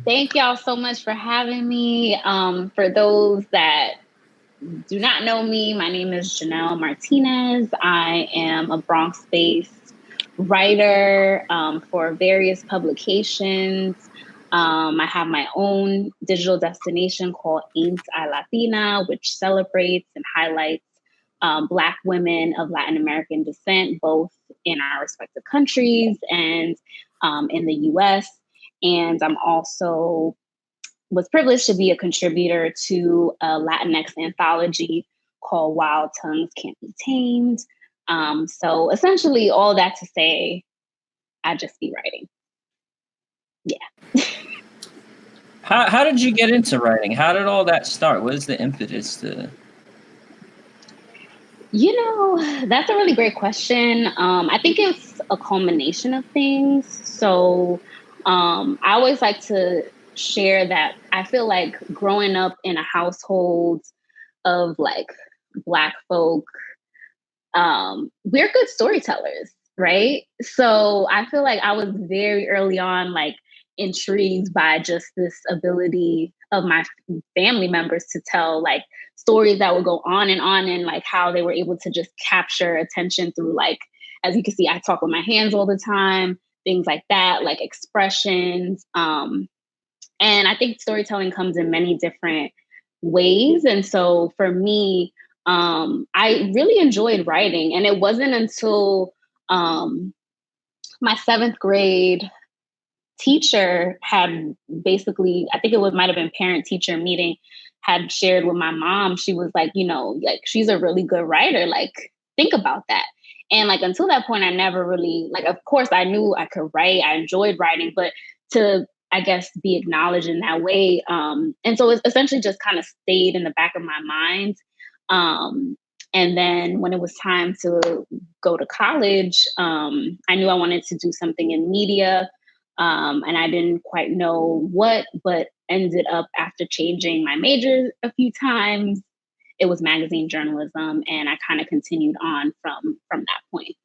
Thank y'all so much for having me. For those that do not know me, my name is Janel Martinez. I am a Bronx-based writer for various publications. I have my own digital destination called Ain't I Latina, which celebrates and highlights Black women of Latin American descent, both in our respective countries and in the US. And I'm also was privileged to be a contributor to a Latinx anthology called Wild Tongues Can't Be Tamed. So essentially all that to say, I just be writing. Yeah. How did you get into writing? How did all that start? What is the impetus to? That's a really great question. I think it's a culmination of things. So I always like to share that I feel like growing up in a household of like Black folk, we're good storytellers, right? So I feel like I was very early on like intrigued by just this ability of my family members to tell like stories that would go on and like how they were able to just capture attention through like, as you can see, I talk with my hands all the time, things like that, like expressions. And I think storytelling comes in many different ways. And so for me, I really enjoyed writing. And it wasn't until my seventh grade teacher had basically, I think might have been parent teacher meeting, had shared with my mom. She was like, like she's a really good writer. Like, think about that. And like until that point, I never really like, of course, I knew I could write. I enjoyed writing, but to I guess be acknowledged in that way. And so it essentially just kind of stayed in the back of my mind. And then when it was time to go to college, I knew I wanted to do something in media. And I didn't quite know what, but ended up after changing my major a few times, it was magazine journalism, and I kind of continued on from that point.